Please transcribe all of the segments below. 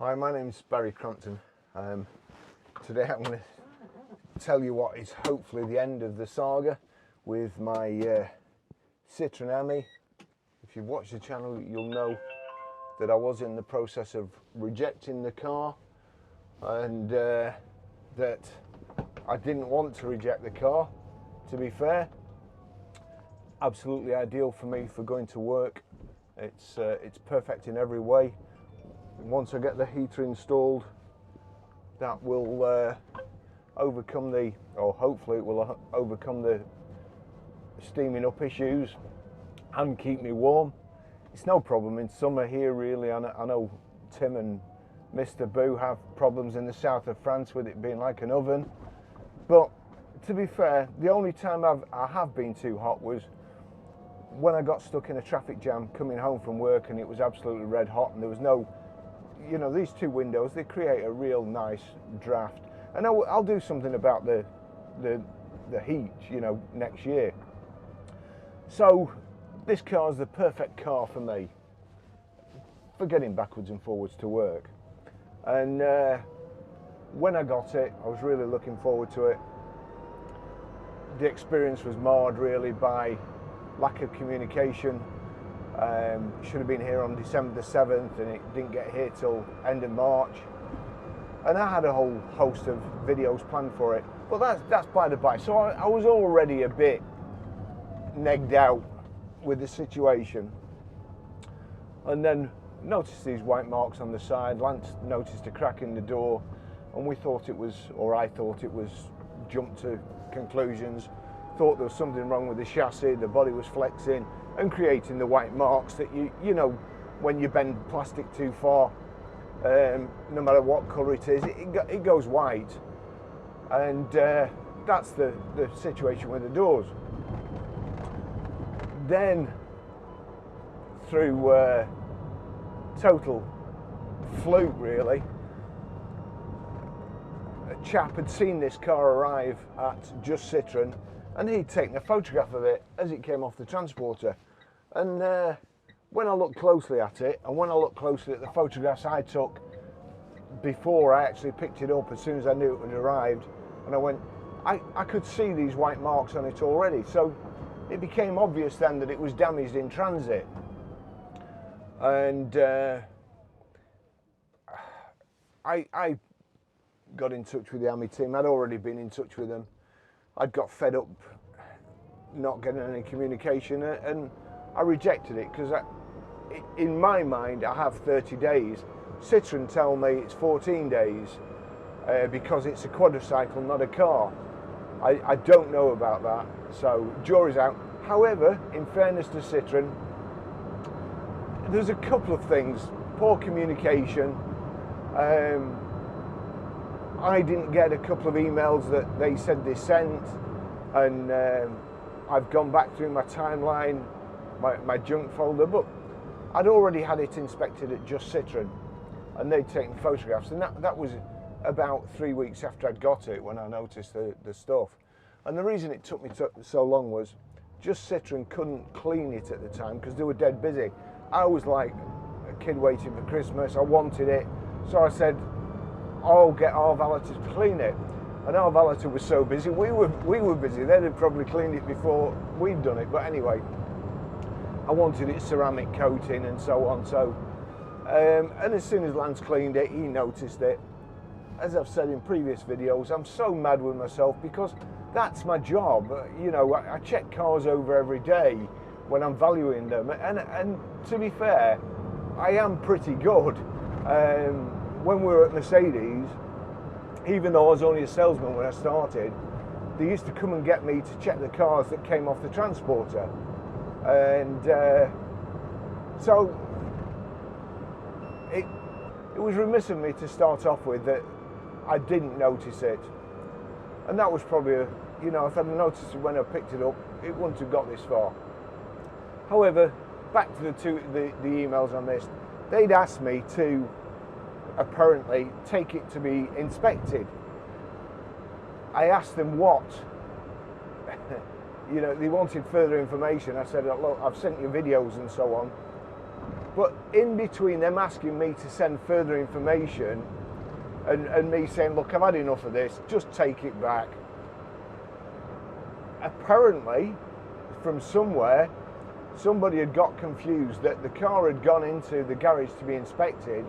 Hi, my name's Barry Crompton. Today I'm going to tell you what is hopefully the end of the saga with my Citroen Ami. If you've watched the channel, you'll know that I was in the process of rejecting the car, and that I didn't want to reject the car, to be fair. Absolutely ideal for me for going to work. It's perfect in every way. Once I get the heater installed, that will overcome the, or hopefully it will overcome the steaming up issues and keep me warm. It's no problem in summer here really. I know Tim and Mr. Boo have problems in the south of France with it being like an oven, but to be fair, the only time I have been too hot was when I got stuck in a traffic jam coming home from work, and it was absolutely red hot, and there was no, you know, these two windows, they create a real nice draft. And I'll do something about the heat, you know, next year. So this car is the perfect car for me for getting backwards and forwards to work. And when I got it, I was really looking forward to it. The experience was marred really by lack of communication. Should have been here on December the 7th, and it didn't get here till end of March. And I had a whole host of videos planned for it, but that's by the by. So I was already a bit negged out with the situation, and then noticed these white marks on the side. Lance noticed a crack in the door, and we thought it was, or I thought it was, jumped to conclusions, thought there was something wrong with the chassis, the body was flexing and creating the white marks that you know when you bend plastic too far, no matter what colour it is, it goes white. And that's the situation with the doors. Then through total fluke really, a chap had seen this car arrive at Just Citroen, and he'd taken a photograph of it as it came off the transporter. And when I looked closely at it, and when I looked closely at the photographs I took before I actually picked it up, as soon as I knew it had arrived, and I went, I could see these white marks on it already. So it became obvious then that it was damaged in transit. And I got in touch with the Ami team. I'd already been in touch with them. I'd got fed up not getting any communication, and I rejected it because in my mind I have 30 days. Citroen tell me it's 14 days because it's a quadricycle, not a car. I don't know about that, so jury's out. However, in fairness to Citroen, there's a couple of things. Poor communication. I didn't get a couple of emails that they said they sent, and I've gone back through my timeline, my junk folder, but I'd already had it inspected at Just Citroen, and they'd taken photographs, and that was about 3 weeks after I'd got it when I noticed the stuff. And the reason it took me so long was Just Citroen couldn't clean it at the time because they were dead busy. I was like a kid waiting for Christmas. I wanted it, so I said, I'll get our valeter to clean it. And our valeter was so busy, we were busy. They'd have probably cleaned it before we'd done it. But anyway, I wanted it ceramic coating and so on. So, and as soon as Lance cleaned it, he noticed it. As I've said in previous videos, I'm so mad with myself because that's my job. You know, I check cars over every day when I'm valuing them. And to be fair, I am pretty good. When we were at Mercedes, even though I was only a salesman when I started, they used to come and get me to check the cars that came off the transporter. And so it was remiss of me to start off with that I didn't notice it. And that was probably, you know, if I'd noticed it when I picked it up, it wouldn't have got this far. However, back to the emails on this, they'd asked me to apparently take it to be inspected. I asked them what. You know, they wanted further information. I said, look, I've sent you videos and so on. But in between them asking me to send further information and me saying, look, I've had enough of this, just take it back. Apparently, from somewhere, somebody had got confused that the car had gone into the garage to be inspected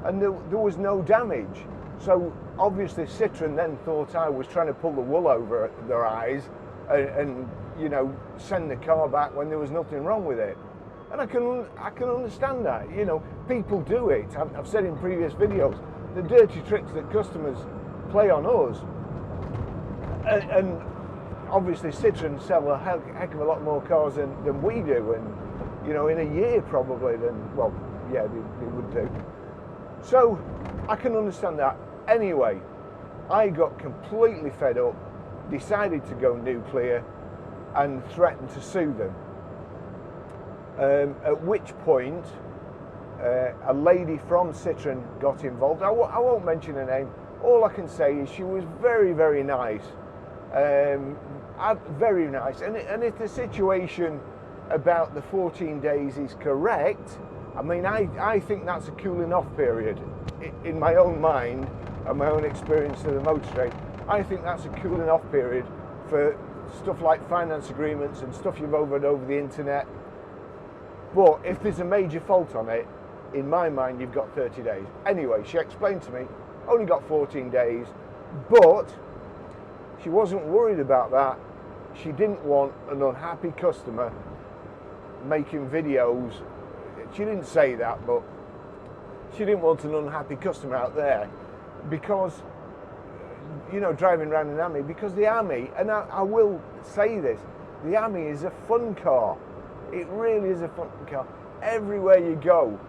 and there was no damage. So obviously Citroen then thought I was trying to pull the wool over their eyes and you know, send the car back when there was nothing wrong with it. And I can understand that. You know, people do it. I've said in previous videos, the dirty tricks that customers play on us. And obviously Citroen sell a heck of a lot more cars than we do, and you know, in a year probably than, well, yeah, they would do. So I can understand that. Anyway, I got completely fed up, decided to go nuclear and threatened to sue them. At which point a lady from Citroen got involved. I won't mention her name. All I can say is she was very, very nice. Very nice. And if the situation about the 14 days is correct, I mean, I think that's a cooling off period. In my own mind and my own experience of the motor trade, I think that's a cooling off period for stuff like finance agreements and stuff you've ordered over the internet. But if there's a major fault on it, in my mind, you've got 30 days. Anyway, she explained to me, only got 14 days, but she wasn't worried about that. She didn't want an unhappy customer making videos. She didn't say that, but she didn't want an unhappy customer out there because, you know, driving around an Ami, because the Ami, and I will say this, the Ami is a fun car. It really is a fun car. Everywhere you go,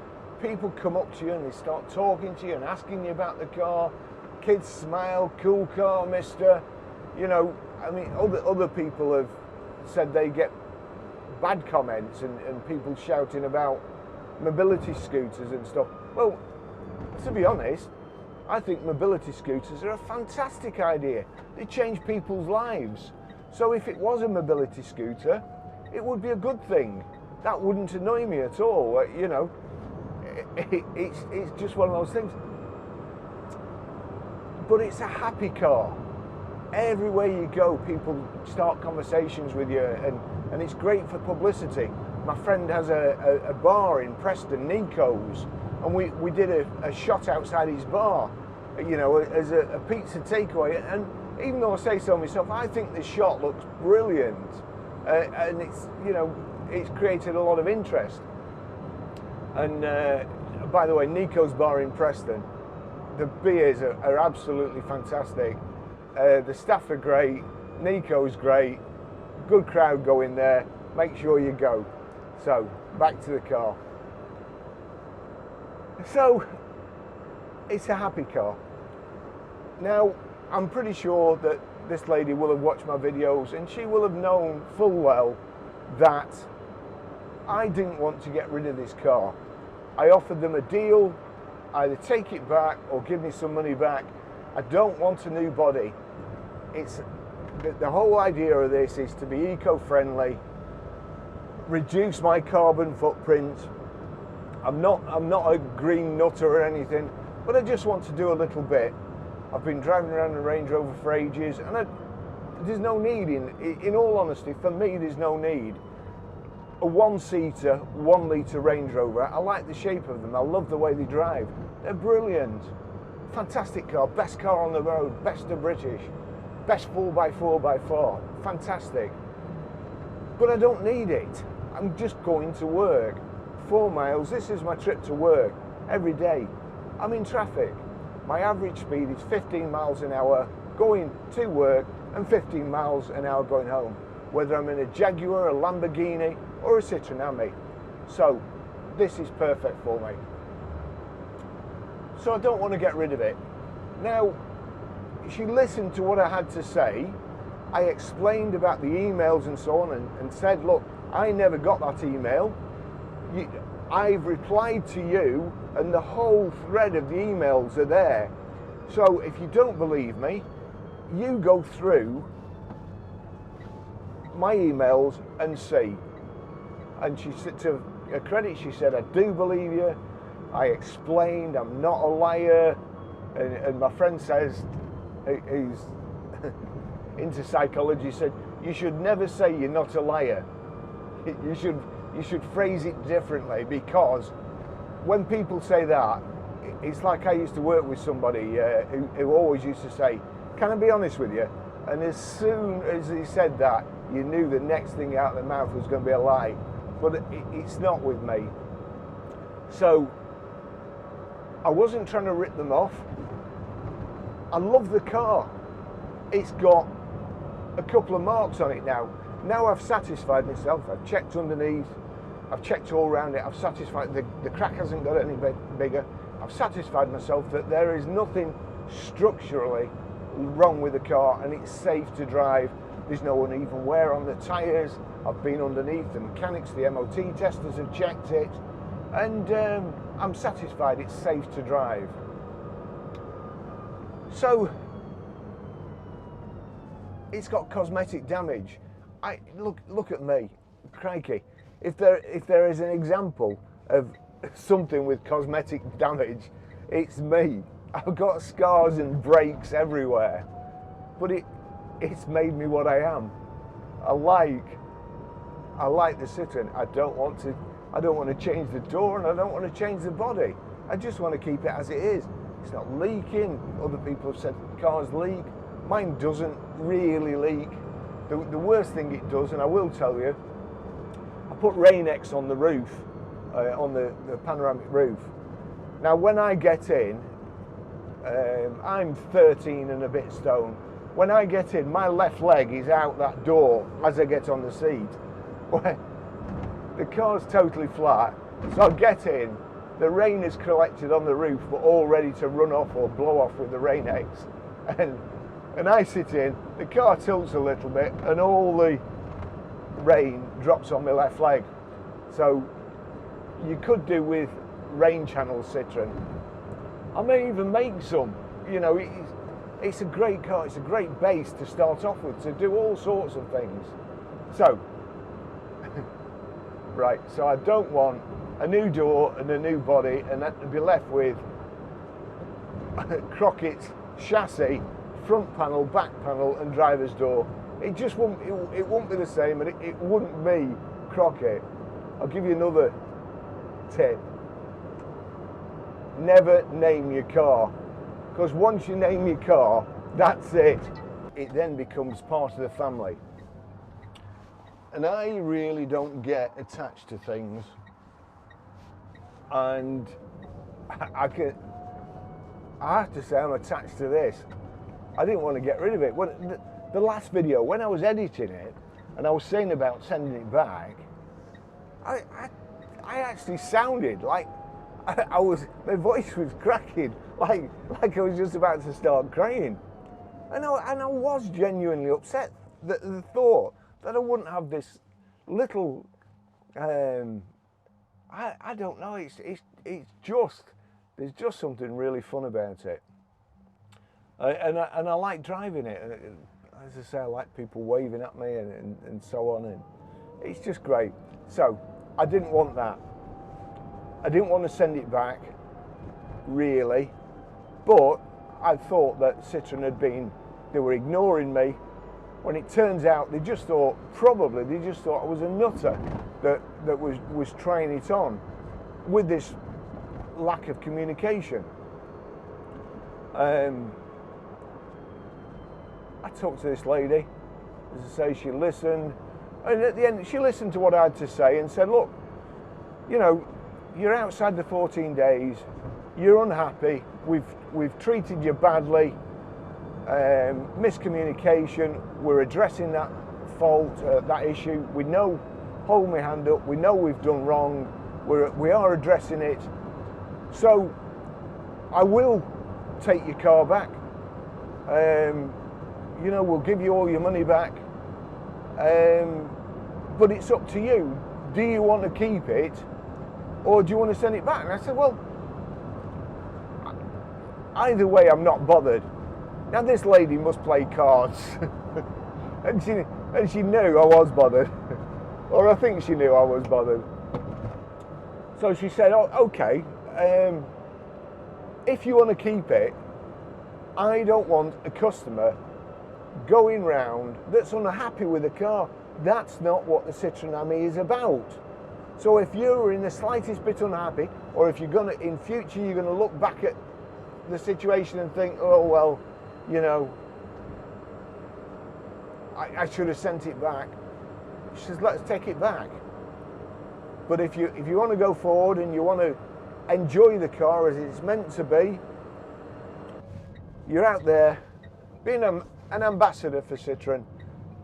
people come up to you and they start talking to you and asking you about the car. Kids smile, cool car, mister. You know, I mean, other people have said they get bad comments and people shouting about mobility scooters and stuff. Well, to be honest, I think mobility scooters are a fantastic idea. They change people's lives. So if it was a mobility scooter, it would be a good thing. That wouldn't annoy me at all. You know, it's just one of those things. But it's a happy car. Everywhere you go, people start conversations with you, and it's great for publicity. My friend has a bar in Preston, Nico's, and we did a shot outside his bar, you know, as a pizza takeaway. And even though I say so myself, I think this shot looks brilliant, and it's, you know, it's created a lot of interest. And by the way, Nico's bar in Preston, the beers are absolutely fantastic. The staff are great, Nico's great, good crowd going there, make sure you go. So, back to the car. So, it's a happy car. Now, I'm pretty sure that this lady will have watched my videos and she will have known full well that I didn't want to get rid of this car. I offered them a deal, either take it back or give me some money back. I don't want a new body. It's the whole idea of this is to be eco-friendly, reduce my carbon footprint. I'm not a green nutter or anything, but I just want to do a little bit. I've been driving around a Range Rover for ages, and there's no need, in all honesty, for me there's no need. A one-seater, 1 litre Range Rover, I like the shape of them, I love the way they drive. They're brilliant. Fantastic car, best car on the road, best of British, best 4x4x4, fantastic. But I don't need it. I'm just going to work. 4 miles, this is my trip to work every day. I'm in traffic. My average speed is 15 miles an hour going to work and 15 miles an hour going home, whether I'm in a Jaguar, a Lamborghini or a Citroen Ami. So this is perfect for me. So I don't want to get rid of it. Now, she listened to what I had to say. I explained about the emails and so on and said, look, I never got that email. I've replied to you and the whole thread of the emails are there. So if you don't believe me, you go through my emails and see. And she said to her credit, she said, I do believe you. I explained I'm not a liar. And my friend says, who's into psychology, said, you should never say you're not a liar. You should phrase it differently, because when people say that, it's like I used to work with somebody who always used to say, can I be honest with you? And as soon as he said that, you knew the next thing out of their mouth was going to be a lie. But it's not with me. So I wasn't trying to rip them off. I love the car. It's got a couple of marks on it now. Now I've satisfied myself. I've checked underneath. I've checked all around it. I've satisfied the crack hasn't got any bigger. I've satisfied myself that there is nothing structurally wrong with the car, and it's safe to drive. There's no uneven wear on the tyres. I've been underneath. The mechanics, the MOT testers have checked it, and I'm satisfied it's safe to drive. So it's got cosmetic damage. Look at me, crikey. If there is an example of something with cosmetic damage, it's me. I've got scars and breaks everywhere, but it's made me what I am. I like the Citroen. I don't want to change the door, and I don't want to change the body. I just want to keep it as it is. It's not leaking. Other people have said cars leak. Mine doesn't really leak. The worst thing it does, and I will tell you, I put Rain-X on the roof, on the panoramic roof. Now when I get in, I'm 13 and a bit stone. When I get in, my left leg is out that door as I get on the seat. The car's totally flat, so I get in, the rain is collected on the roof, but all ready to run off or blow off with the Rain-X. And I sit in, the car tilts a little bit, and all the rain drops on my left leg. So you could do with rain channel Citroen. I may even make some. You know, it's a great car. It's a great base to start off with, to do all sorts of things. So, right, so I don't want a new door and a new body and that to be left with Crockett's chassis, front panel, back panel and driver's door. It just won't, it won't be the same, and it wouldn't be Crockett. I'll give you another tip. Never name your car, because once you name your car, that's it. It then becomes part of the family. And I really don't get attached to things, and I have to say I'm attached to this. I didn't want to get rid of it. The last video, when I was editing it, and I was saying about sending it back, I actually sounded like my voice was cracking, like I was just about to start crying. And I was genuinely upset that the thought that I wouldn't have this little, I don't know, it's just, there's just something really fun about it. And I like driving it. As I say, I like people waving at me and so on, and it's just great. So I didn't want that. I didn't want to send it back, really, but I thought that Citroen they were ignoring me, when it turns out they just thought I was a nutter that was trying it on with this lack of communication. I talked to this lady, as I say, she listened, and at the end she listened to what I had to say and said, look, you know, you're outside the 14 days, you're unhappy, we've treated you badly, miscommunication, we're addressing that fault, that issue, we know, hold my hand up, we know we've done wrong, we are addressing it, so I will take your car back, you know, we'll give you all your money back, but it's up to you. Do you want to keep it, or do you want to send it back? And I said, well, either way, I'm not bothered. Now this lady must play cards, and she knew I was bothered, or I think she knew I was bothered. So she said, oh, okay, if you want to keep it, I don't want a customer going round that's unhappy with the car. That's not what the Citroen Ami is about. So if you're in the slightest bit unhappy, or if you're gonna, in future, you're gonna look back at the situation and think, oh well, you know, I should have sent it back. She says, let's take it back. But if you want to go forward and you want to enjoy the car as it's meant to be, you're out there being an ambassador for Citroen,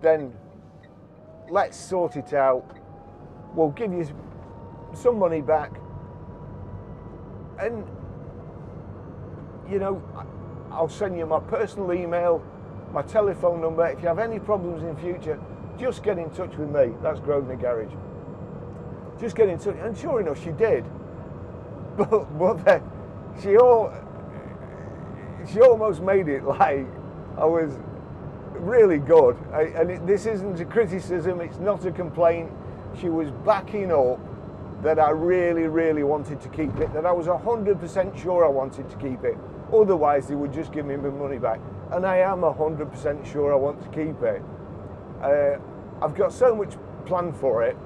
then let's sort it out. We'll give you some money back, and you know, I'll send you my personal email, my telephone number. If you have any problems in future, just get in touch with me. That's Grosvenor Garage. Just get in touch. And sure enough, she did. But she almost made it like I was really good. This isn't a criticism, it's not a complaint. She was backing up that I really, really wanted to keep it, that I was 100% sure I wanted to keep it. Otherwise, they would just give me my money back. And I am 100% sure I want to keep it. I've got so much planned for it.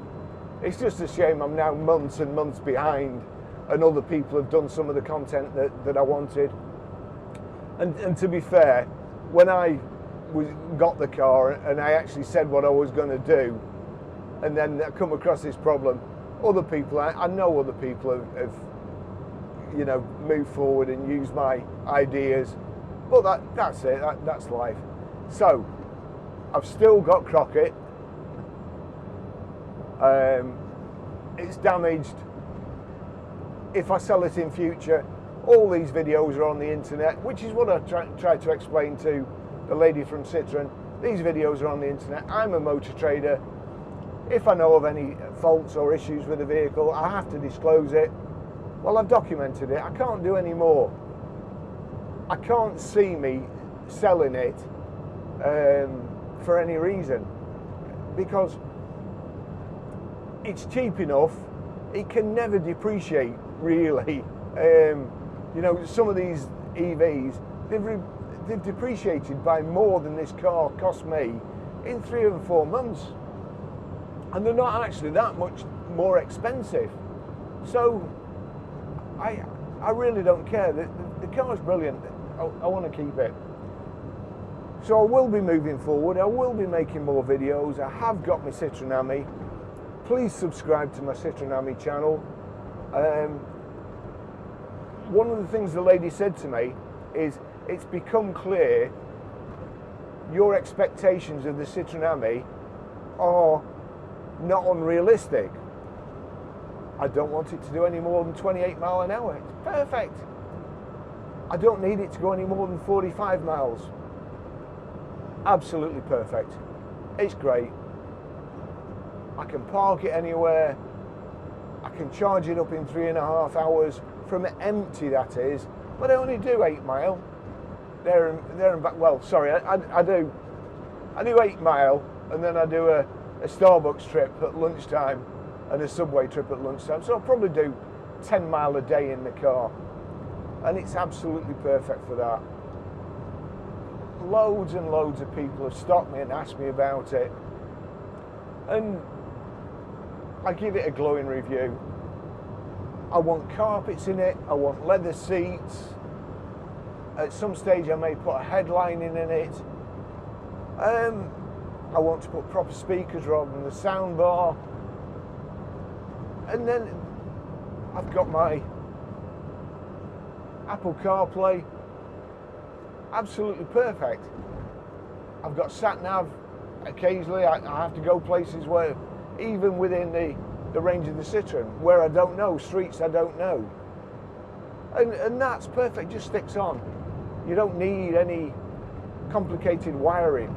It's just a shame I'm now months and months behind, and other people have done some of the content that I wanted. And to be fair, when I got the car and I actually said what I was going to do, and then I come across this problem, other people, I know other people have you know, moved forward and used my ideas, but that's it, that's life. So I've still got Crockett. It's damaged. If I sell it in future, all these videos are on the internet, which is what I try to explain to the lady from Citroen. These videos are on the internet. I'm a motor trader. If I know of any faults or issues with the vehicle, I have to disclose it. Well, I've documented it. I can't do any more. I can't see me selling it for any reason, because it's cheap enough. It can never depreciate, really. You know, some of these EVs, they've depreciated by more than this car cost me in 3 and 4 months. And they're not actually that much more expensive. So I really don't care. The car's brilliant. I want to keep it. So I will be moving forward. I will be making more videos. I have got my Citroen Ami. Please subscribe to my Citroen Ami channel. One of the things the lady said to me is, it's become clear your expectations of the Citroen Ami are not unrealistic. I don't want it to do any more than 28 mile an hour. It's perfect. I don't need it to go any more than 45 miles. Absolutely perfect. It's great. I can park it anywhere. I can charge it up in 3.5 hours from empty, that is. But I only do 8 mile. There and back. Well, sorry, I do 8 mile, and then I do a Starbucks trip at lunchtime and a subway trip at lunchtime. So I'll probably do 10 mile a day in the car, and it's absolutely perfect for that. Loads and loads of people have stopped me and asked me about it, and I give it a glowing review. I want carpets in it, I want leather seats. At some stage I may put a headlining in it. I want to put proper speakers rather than the sound bar. And then I've got my Apple CarPlay. Absolutely perfect. I've got sat-nav. Occasionally I have to go places where, even within the range of the Citroen, where I don't know, streets I don't know. And that's perfect, just sticks on. You don't need any complicated wiring.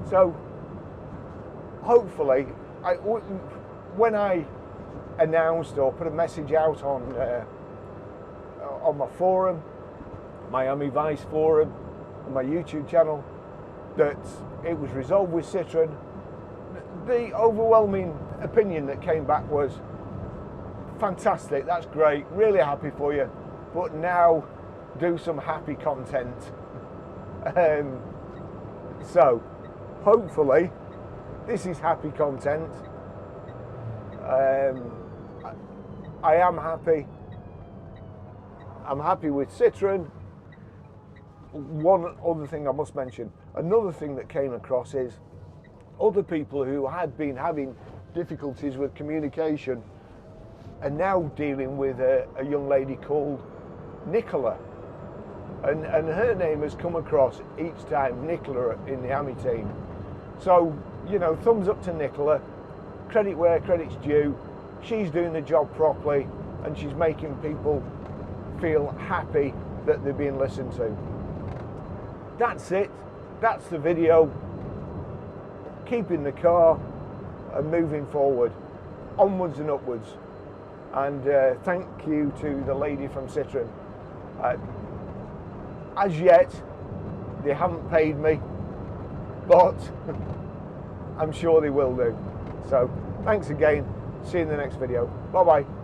So hopefully, when I announced or put a message out on my forum, my Ami Vice forum, on my YouTube channel, that it was resolved with Citroen, the overwhelming opinion that came back was fantastic, that's great, really happy for you, but now do some happy content. So hopefully this is happy content. I am happy. I'm happy with Citroen. One other thing I must mention, another thing that came across is other people who had been having difficulties with communication are now dealing with a young lady called Nicola, and her name has come across each time, Nicola in the Ami team. So, you know, thumbs up to Nicola, credit where credit's due. She's doing the job properly and she's making people feel happy that they're being listened to. That's it, that's the video. Keeping the car and moving forward, onwards and upwards. And thank you to the lady from Citroen. As yet, they haven't paid me, but I'm sure they will do. So thanks again, see you in the next video. Bye bye.